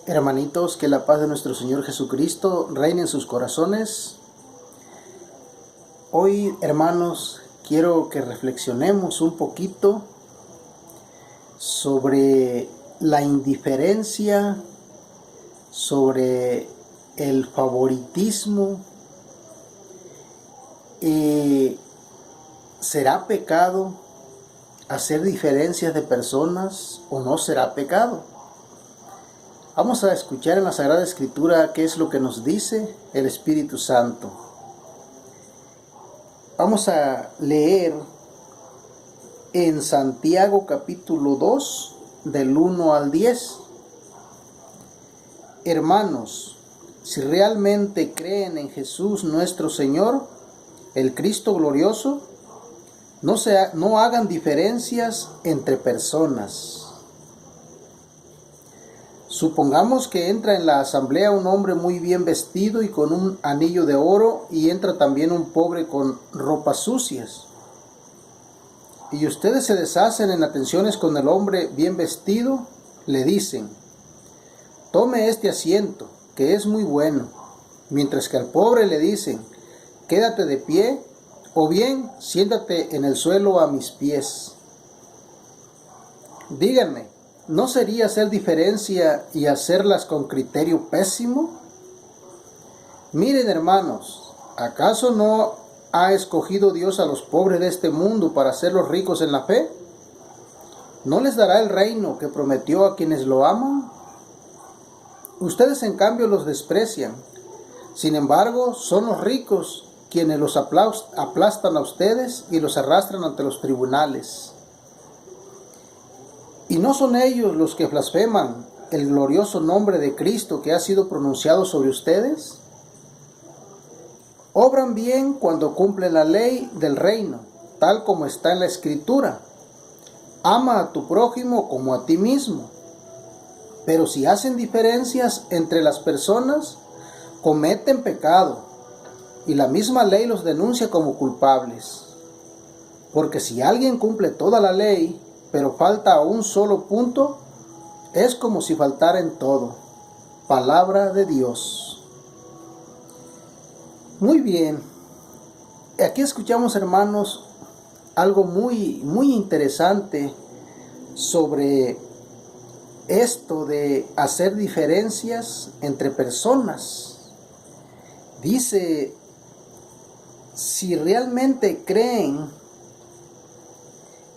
Hermanitos, que la paz de nuestro Señor Jesucristo reine en sus corazones. Hoy, hermanos, quiero que reflexionemos un poquito sobre la indiferencia, sobre el favoritismo. ¿Será pecado hacer diferencias de personas o no será pecado? Vamos a escuchar en la Sagrada Escritura qué es lo que nos dice el Espíritu Santo. Vamos a leer en Santiago capítulo 2, del 1 al 10. Hermanos, si realmente creen en Jesús nuestro Señor, el Cristo glorioso, no hagan diferencias entre personas. Supongamos que entra en la asamblea un hombre muy bien vestido y con un anillo de oro, y entra también un pobre con ropas sucias. Y ustedes se deshacen en atenciones con el hombre bien vestido, le dicen: tome este asiento, que es muy bueno, mientras que al pobre le dicen: quédate de pie, o bien siéntate en el suelo a mis pies. Díganme, ¿no sería hacer diferencia y hacerlas con criterio pésimo? Miren, hermanos, ¿acaso no ha escogido Dios a los pobres de este mundo para hacerlos ricos en la fe? ¿No les dará el reino que prometió a quienes lo aman? Ustedes en cambio los desprecian. Sin embargo, son los ricos quienes los aplastan a ustedes y los arrastran ante los tribunales. ¿Y no son ellos los que blasfeman el glorioso nombre de Cristo que ha sido pronunciado sobre ustedes? Obran bien cuando cumplen la ley del reino, tal como está en la Escritura: ama a tu prójimo como a ti mismo. Pero si hacen diferencias entre las personas, cometen pecado, y la misma ley los denuncia como culpables. Porque si alguien cumple toda la ley, pero falta a un solo punto, es como si faltara en todo. Palabra de Dios. Muy bien. Aquí escuchamos, hermanos, algo muy interesante sobre esto de hacer diferencias entre personas. Dice: si realmente creen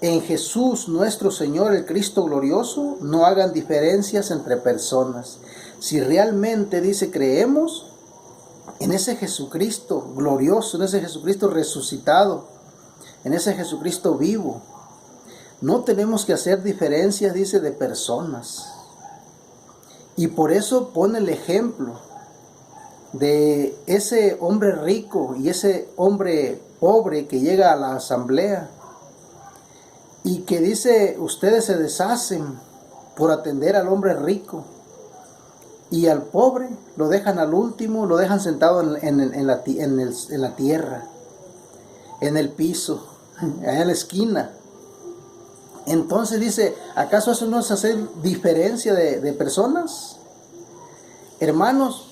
en Jesús nuestro Señor, el Cristo glorioso, no hagan diferencias entre personas. Si realmente, dice, creemos en ese Jesucristo glorioso, en ese Jesucristo resucitado, en ese Jesucristo vivo, no tenemos que hacer diferencias, dice, de personas. Y por eso pone el ejemplo de ese hombre rico y ese hombre pobre que llega a la asamblea y que dice: ustedes se deshacen por atender al hombre rico, y al pobre lo dejan al último, lo dejan sentado en la tierra, en el piso, allá en la esquina. Entonces dice: ¿acaso eso no es hacer diferencia de personas? Hermanos,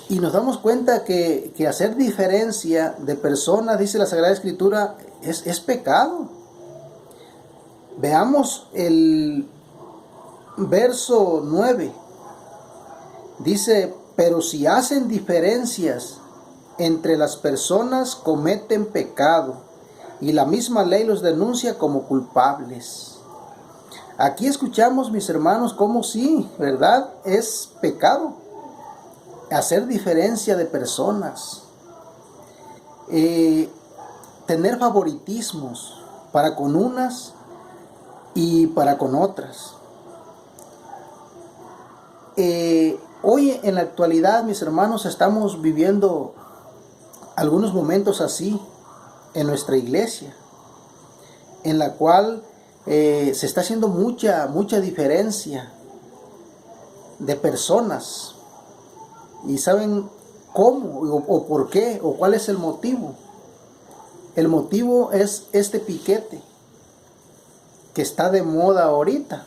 y nos damos cuenta que hacer diferencia de personas, dice la Sagrada Escritura, es pecado. Veamos el verso 9. Dice: pero si hacen diferencias entre las personas, cometen pecado, y la misma ley los denuncia como culpables. Aquí escuchamos, mis hermanos, cómo sí, ¿verdad? Es pecado hacer diferencia de personas. Tener favoritismos para con unas y para con otras. Hoy en la actualidad, mis hermanos, estamos viviendo algunos momentos así en nuestra iglesia, en la cual se está haciendo mucha diferencia de personas. ¿Y saben cómo o por qué o cuál es el motivo? El motivo es este piquete que está de moda ahorita.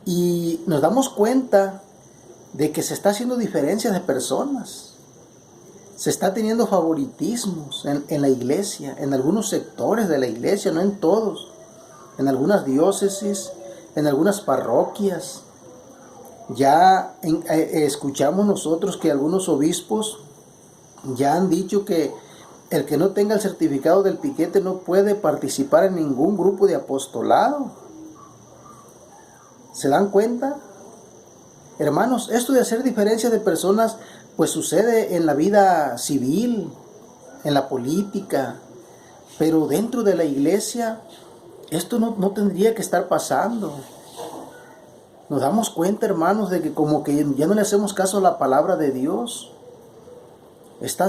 Y nos damos cuenta de que se está haciendo diferencias de personas. Se está teniendo favoritismos en la iglesia, en algunos sectores de la iglesia, no en todos, en algunas diócesis, en algunas parroquias. Ya escuchamos nosotros que algunos obispos ya han dicho que el que no tenga el certificado del piquete no puede participar en ningún grupo de apostolado. ¿Se dan cuenta? Hermanos, esto de hacer diferencias de personas pues sucede en la vida civil, en la política, pero dentro de la iglesia esto no tendría que estar pasando. Nos damos cuenta, hermanos, de que como que ya no le hacemos caso a la palabra de Dios. Está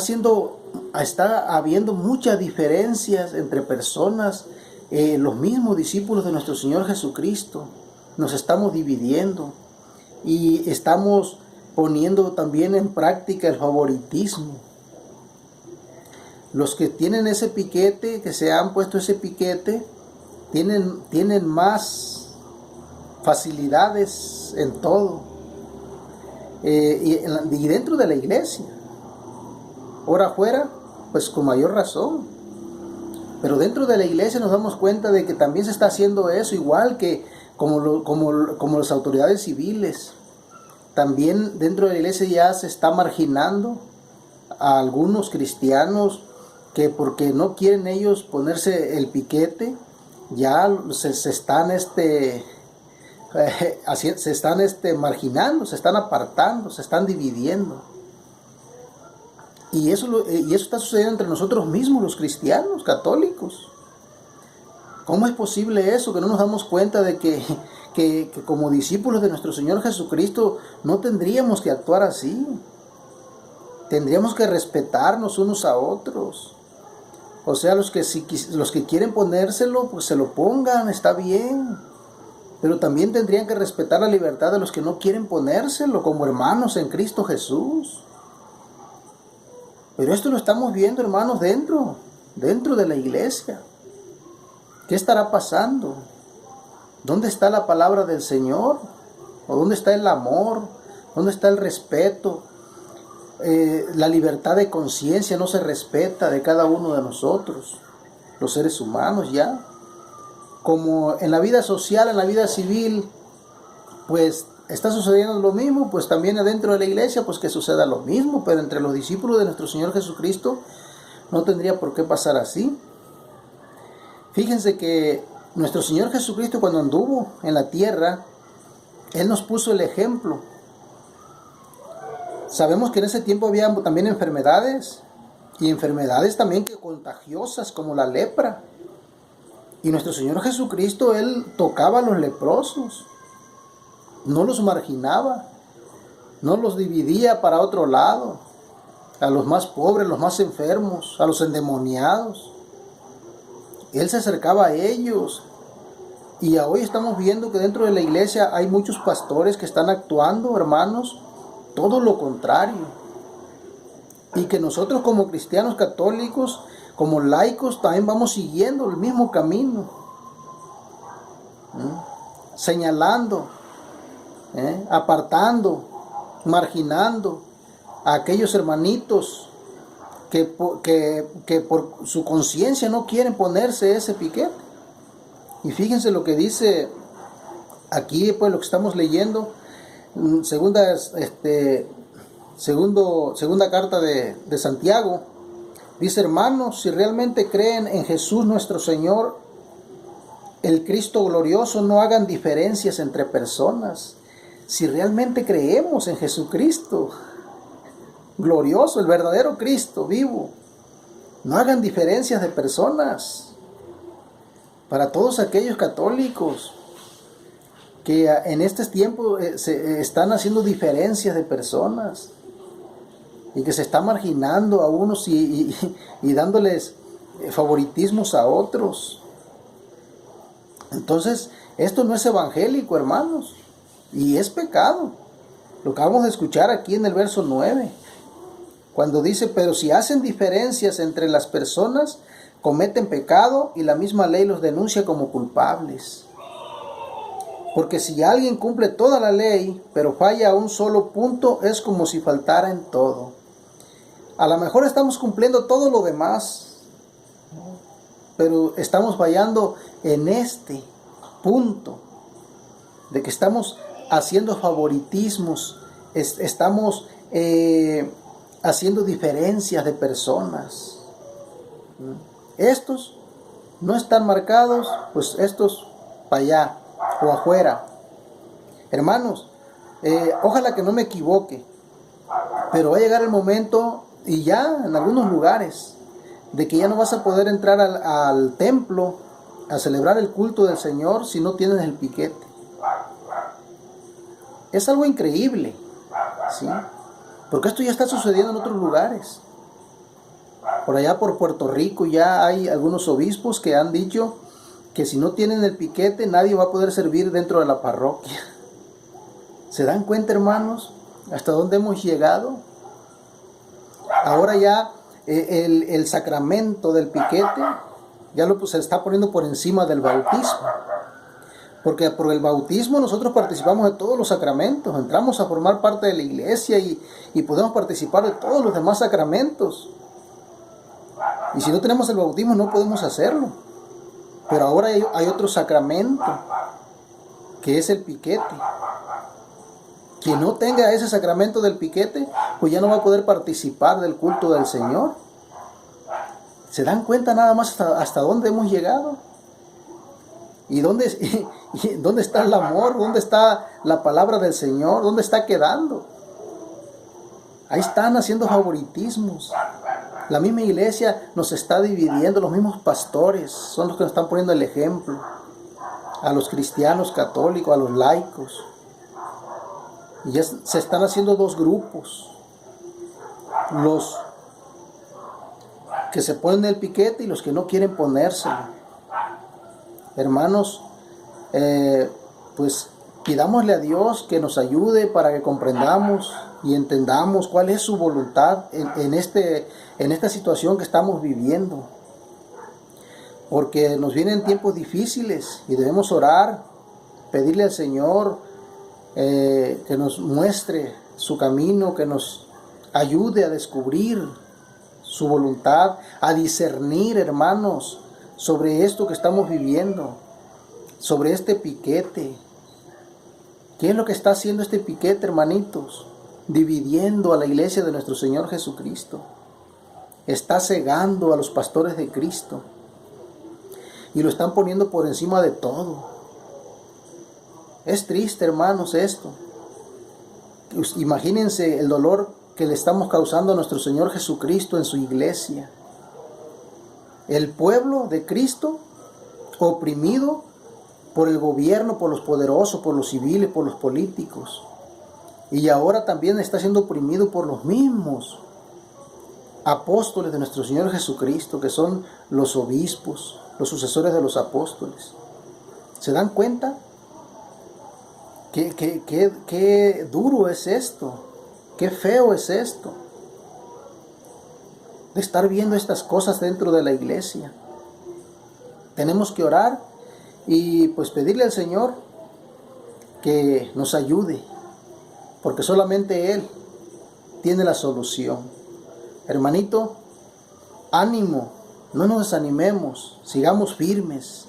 habiendo muchas diferencias entre personas, los mismos discípulos de nuestro Señor Jesucristo. Nos estamos dividiendo y estamos poniendo también en práctica el favoritismo. Los que tienen ese piquete, que se han puesto ese piquete, tienen más facilidades en todo. Y dentro de la iglesia. Ahora afuera, pues con mayor razón. Pero dentro de la iglesia nos damos cuenta de que también se está haciendo eso, igual que como las autoridades civiles. También dentro de la iglesia ya se está marginando a algunos cristianos que porque no quieren ellos ponerse el piquete, ya se están marginando, se están apartando, se están dividiendo. Y eso está sucediendo entre nosotros mismos, los cristianos católicos. ¿Cómo es posible eso? Que no nos damos cuenta de que como discípulos de nuestro Señor Jesucristo no tendríamos que actuar así. Tendríamos que respetarnos unos a otros. O sea, los que quieren ponérselo, pues se lo pongan, está bien. Pero también tendrían que respetar la libertad de los que no quieren ponérselo como hermanos en Cristo Jesús. Pero esto lo estamos viendo, hermanos, dentro de la iglesia. ¿Qué estará pasando? ¿Dónde está la palabra del Señor? ¿O dónde está el amor? ¿Dónde está el respeto? La libertad de conciencia no se respeta de cada uno de nosotros, los seres humanos ya. Como en la vida social, en la vida civil, pues está sucediendo lo mismo, pues también adentro de la iglesia, pues que suceda lo mismo, pero entre los discípulos de nuestro Señor Jesucristo no tendría por qué pasar así. Fíjense que nuestro Señor Jesucristo, cuando anduvo en la tierra, Él nos puso el ejemplo. Sabemos que en ese tiempo había también enfermedades, y enfermedades también que contagiosas, como la lepra. Y nuestro Señor Jesucristo, Él tocaba a los leprosos, no los marginaba, no los dividía para otro lado, a los más pobres, los más enfermos, a los endemoniados. Él se acercaba a ellos. Y hoy estamos viendo que dentro de la iglesia hay muchos pastores que están actuando, hermanos, todo lo contrario. Y que nosotros como cristianos católicos, como laicos, también vamos siguiendo el mismo camino. Señalando, apartando, marginando a aquellos hermanitos que por su conciencia no quieren ponerse ese piquete. Y fíjense lo que dice aquí, pues lo que estamos leyendo, segunda carta de Santiago. Dice: hermanos, si realmente creen en Jesús nuestro Señor, el Cristo glorioso, no hagan diferencias entre personas. Si realmente creemos en Jesucristo glorioso, el verdadero Cristo vivo, no hagan diferencias de personas. Para todos aquellos católicos que en este tiempo se están haciendo diferencias de personas y que se está marginando a unos y dándoles favoritismos a otros. Entonces, esto no es evangélico, hermanos, y es pecado. Lo acabamos de escuchar aquí en el verso 9. Cuando dice: pero si hacen diferencias entre las personas, cometen pecado y la misma ley los denuncia como culpables. Porque si alguien cumple toda la ley, pero falla a un solo punto, es como si faltara en todo. A lo mejor estamos cumpliendo todo lo demás, pero estamos fallando en este punto, de que estamos haciendo favoritismos, estamos haciendo diferencias de personas. Estos no están marcados, pues estos para allá o afuera. Hermanos, ojalá que no me equivoque, pero va a llegar el momento, y ya en algunos lugares, de que ya no vas a poder entrar al templo a celebrar el culto del Señor si no tienes el piquete. Es algo increíble, ¿sí? Porque esto ya está sucediendo en otros lugares. Por allá por Puerto Rico ya hay algunos obispos que han dicho que si no tienen el piquete nadie va a poder servir dentro de la parroquia. ¿Se dan cuenta, hermanos, hasta dónde hemos llegado? Ahora ya el sacramento del piquete ya se está poniendo por encima del bautismo. Porque por el bautismo nosotros participamos de todos los sacramentos, entramos a formar parte de la iglesia y podemos participar de todos los demás sacramentos. Y si no tenemos el bautismo no podemos hacerlo. Pero ahora hay otro sacramento, que es el piquete. Quien no tenga ese sacramento del piquete, pues ya no va a poder participar del culto del Señor. ¿Se dan cuenta nada más hasta dónde hemos llegado? ¿Y dónde está el amor? ¿Dónde está la palabra del Señor? ¿Dónde está quedando? Ahí están haciendo favoritismos. La misma iglesia nos está dividiendo, los mismos pastores son los que nos están poniendo el ejemplo. A los cristianos católicos, a los laicos. Y ya se están haciendo dos grupos. Los que se ponen el piquete y los que no quieren ponérselo. Hermanos, pues pidámosle a Dios que nos ayude para que comprendamos y entendamos cuál es su voluntad en esta situación que estamos viviendo. Porque nos vienen tiempos difíciles y debemos orar, pedirle al Señor que nos muestre su camino, que nos ayude a descubrir su voluntad, a discernir, hermanos, sobre esto que estamos viviendo, sobre este piquete. ¿Qué es lo que está haciendo este piquete, hermanitos? Dividiendo a la iglesia de nuestro Señor Jesucristo. Está cegando a los pastores de Cristo. Y lo están poniendo por encima de todo. Es triste, hermanos, esto. Imagínense el dolor que le estamos causando a nuestro Señor Jesucristo en su iglesia. El pueblo de Cristo oprimido por el gobierno, por los poderosos, por los civiles, por los políticos. Y ahora también está siendo oprimido por los mismos apóstoles de nuestro Señor Jesucristo, que son los obispos, los sucesores de los apóstoles. ¿Se dan cuenta? Qué duro es esto, qué feo es esto, de estar viendo estas cosas dentro de la iglesia. Tenemos que orar y pues pedirle al Señor que nos ayude, porque solamente Él tiene la solución. Hermanito, ánimo, no nos desanimemos, sigamos firmes,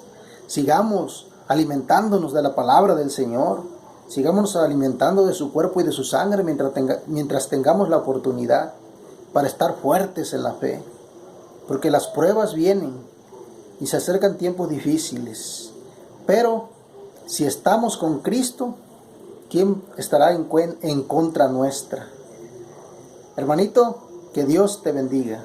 sigamos alimentándonos de la palabra del Señor, sigamos alimentando de su cuerpo y de su sangre mientras tengamos la oportunidad para estar fuertes en la fe, porque las pruebas vienen y se acercan tiempos difíciles, pero si estamos con Cristo, ¿quién estará en contra nuestra? Hermanito, que Dios te bendiga.